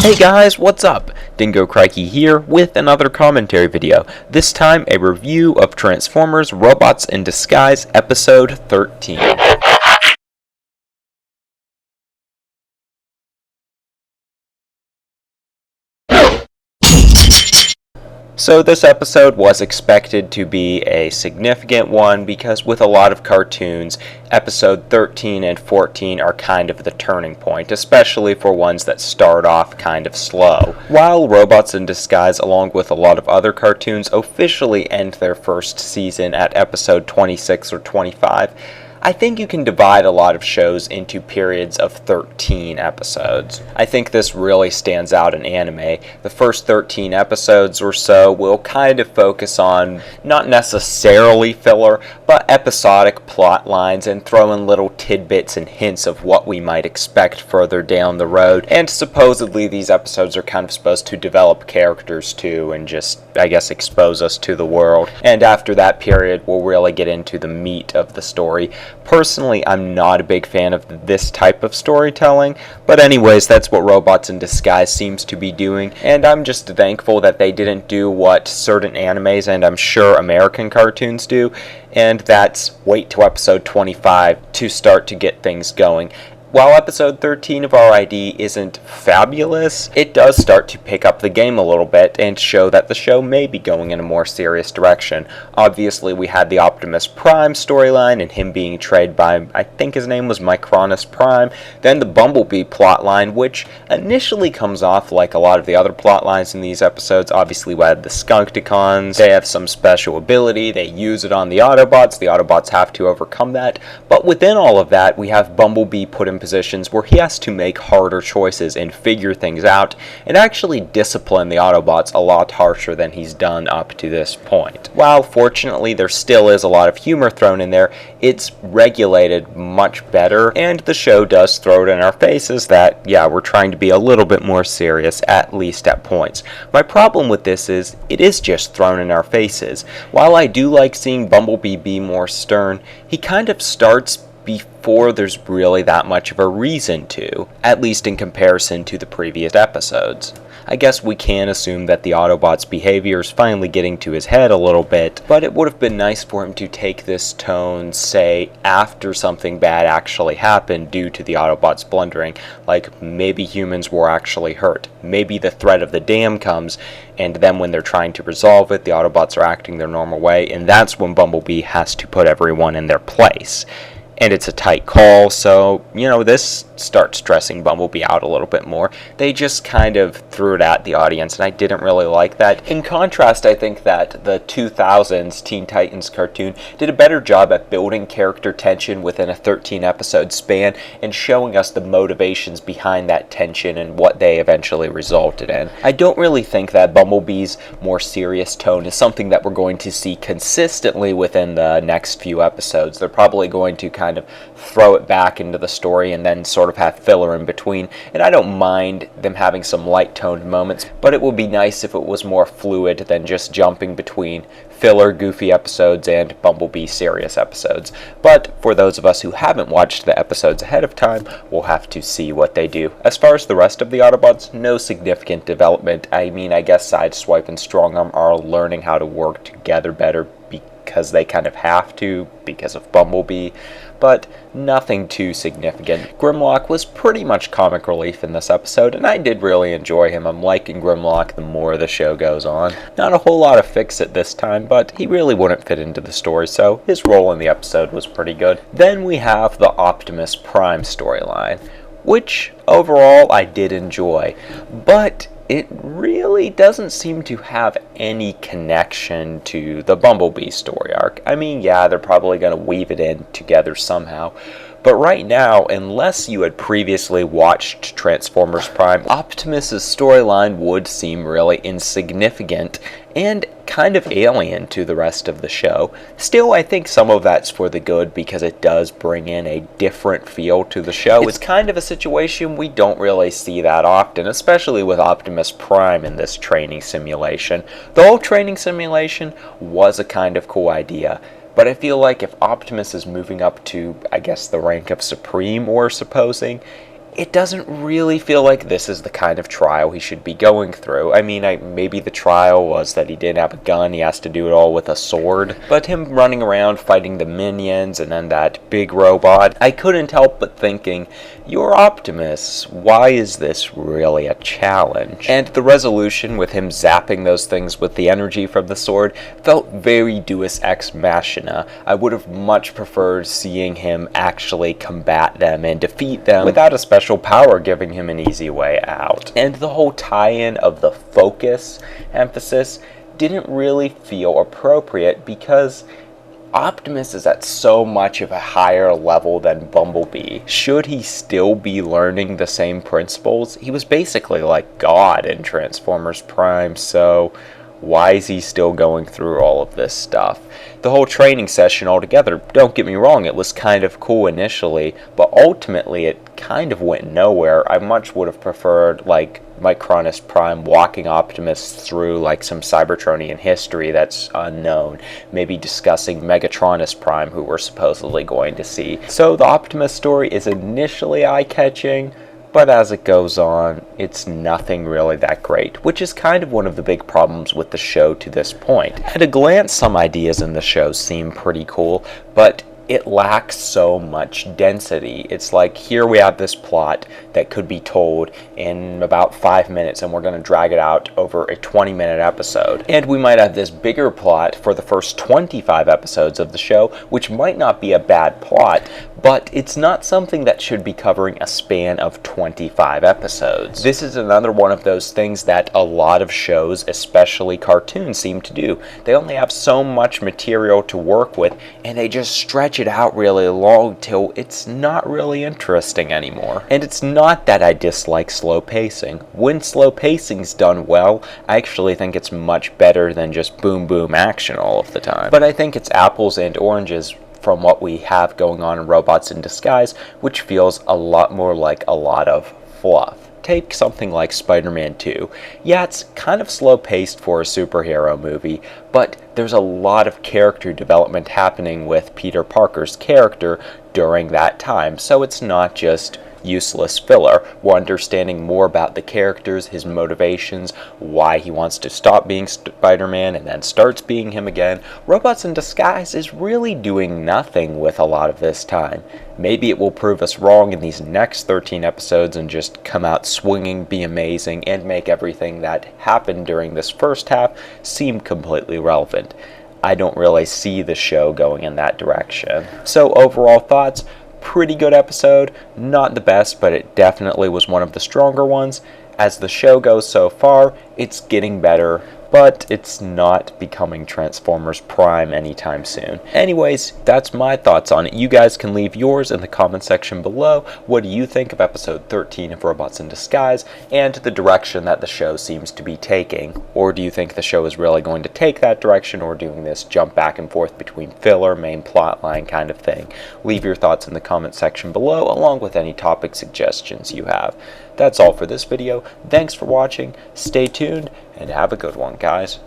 Hey guys, what's up? Dingo Crikey here with another commentary video. This time a review of Transformers Robots in Disguise episode 13. So this episode was expected to be a significant one because with a lot of cartoons, episode 13 and 14 are kind of the turning point, especially for ones that start off kind of slow. While Robots in Disguise, along with a lot of other cartoons, officially end their first season at episode 26 or 25, I think you can divide a lot of shows into periods of 13 episodes. I think this really stands out in anime. The first 13 episodes or so will kind of focus on not necessarily filler, but episodic plot lines and throw in little tidbits and hints of what we might expect further down the road. And supposedly these episodes are kind of supposed to develop characters too and just, I guess, expose us to the world. And after that period, we'll really get into the meat of the story. Personally, I'm not a big fan of this type of storytelling, but anyways, that's what Robots in Disguise seems to be doing, and I'm just thankful that they didn't do what certain animes and I'm sure American cartoons do, and that's wait till episode 25 to start to get things going. While episode 13 of RID isn't fabulous, it does start to pick up the game a little bit and show that the show may be going in a more serious direction. Obviously, we had the Optimus Prime storyline and him being betrayed by, I think his name was Optimus Prime, then the Bumblebee plotline, which initially comes off like a lot of the other plotlines in these episodes. Obviously, we had the Skunkticons, they have some special ability, they use it on the Autobots have to overcome that, but within all of that, we have Bumblebee put in positions where he has to make harder choices and figure things out and actually discipline the Autobots a lot harsher than he's done up to this point. While fortunately there still is a lot of humor thrown in there, it's regulated much better, and the show does throw it in our faces that, yeah, we're trying to be a little bit more serious, at least at points. My problem with this is, it is just thrown in our faces. While I do like seeing Bumblebee be more stern, he kind of starts before there's really that much of a reason to, at least in comparison to the previous episodes. I guess we can assume that the Autobot's behavior is finally getting to his head a little bit, but it would have been nice for him to take this tone, say, after something bad actually happened due to the Autobots blundering, like maybe humans were actually hurt, maybe the threat of the dam comes, and then when they're trying to resolve it, the Autobots are acting their normal way, and that's when Bumblebee has to put everyone in their place. And it's a tight call, so, this starts stressing Bumblebee out a little bit more. They just kind of threw it at the audience, and I didn't really like that. In contrast, I think that the 2000s Teen Titans cartoon did a better job at building character tension within a 13-episode span and showing us the motivations behind that tension and what they eventually resulted in. I don't really think that Bumblebee's more serious tone is something that we're going to see consistently within the next few episodes. They're probably going to kind of throw it back into the story and then sort of have filler in between, and I don't mind them having some light-toned moments, but it would be nice if it was more fluid than just jumping between filler, goofy episodes and Bumblebee serious episodes. But for those of us who haven't watched the episodes ahead of time, we'll have to see what they do. As far as the rest of the Autobots, no significant development. I mean, I guess Sideswipe and Strongarm are learning how to work together better because they kind of have to, because of Bumblebee, but nothing too significant. Grimlock was pretty much comic relief in this episode, and I did really enjoy him. I'm liking Grimlock the more the show goes on. Not a whole lot of fix-it this time, but he really wouldn't fit into the story, so his role in the episode was pretty good. Then we have the Optimus Prime storyline, which overall I did enjoy, but it really doesn't seem to have any connection to the Bumblebee story arc. I mean, yeah, they're probably going to weave it in together somehow, but right now, unless you had previously watched Transformers Prime, Optimus's storyline would seem really insignificant and kind of alien to the rest of the show. Still, I think some of that's for the good because it does bring in a different feel to the show. It's kind of a situation we don't really see that often, especially with Optimus Prime in this training simulation. The whole training simulation was a kind of cool idea, but I feel like if Optimus is moving up to, I guess, the rank of Supreme, or supposing, it doesn't really feel like this is the kind of trial he should be going through. I mean, maybe the trial was that he didn't have a gun, he has to do it all with a sword, but him running around fighting the minions and then that big robot, I couldn't help but thinking, you're Optimus, why is this really a challenge? And the resolution with him zapping those things with the energy from the sword felt very Deus Ex Machina. I would have much preferred seeing him actually combat them and defeat them without a special power giving him an easy way out. And the whole tie-in of the focus emphasis didn't really feel appropriate because Optimus is at so much of a higher level than Bumblebee. Should he still be learning the same principles? He was basically like God in Transformers Prime, so why is he still going through all of this stuff? The whole training session altogether, don't get me wrong, it was kind of cool initially, but ultimately it kind of went nowhere. I much would have preferred, like, Micronus Prime walking Optimus through, like, some Cybertronian history that's unknown, maybe discussing Megatronus Prime, who we're supposedly going to see. So the Optimus story is initially eye-catching, but as it goes on, it's nothing really that great, which is kind of one of the big problems with the show to this point. At a glance, some ideas in the show seem pretty cool, but it lacks so much density. It's like, here we have this plot that could be told in about 5 minutes, and we're going to drag it out over a 20-minute episode. And we might have this bigger plot for the first 25 episodes of the show, which might not be a bad plot, but it's not something that should be covering a span of 25 episodes. This is another one of those things that a lot of shows, especially cartoons, seem to do. They only have so much material to work with, and they just stretch it out really long till it's not really interesting anymore. And it's not that I dislike slow pacing. When slow pacing's done well, I actually think it's much better than just boom boom action all of the time. But I think it's apples and oranges from what we have going on in Robots in Disguise, which feels a lot more like a lot of fluff. Take something like Spider-Man 2. Yeah, it's kind of slow-paced for a superhero movie, but there's a lot of character development happening with Peter Parker's character during that time, so it's not just useless filler. We're understanding more about the characters, his motivations, why he wants to stop being Spider-Man and then starts being him again. Robots in Disguise is really doing nothing with a lot of this time. Maybe it will prove us wrong in these next 13 episodes and just come out swinging, be amazing, and make everything that happened during this first half seem completely relevant. I don't really see the show going in that direction. So overall thoughts, pretty good episode, not the best, but it definitely was one of the stronger ones. As the show goes so far, it's getting better, but it's not becoming Transformers Prime anytime soon. Anyways, that's my thoughts on it. You guys can leave yours in the comment section below. What do you think of episode 13 of Robots in Disguise and the direction that the show seems to be taking? Or do you think the show is really going to take that direction, or doing this jump back and forth between filler, main plotline kind of thing? Leave your thoughts in the comment section below, along with any topic suggestions you have. That's all for this video. Thanks for watching, stay tuned, and have a good one, guys.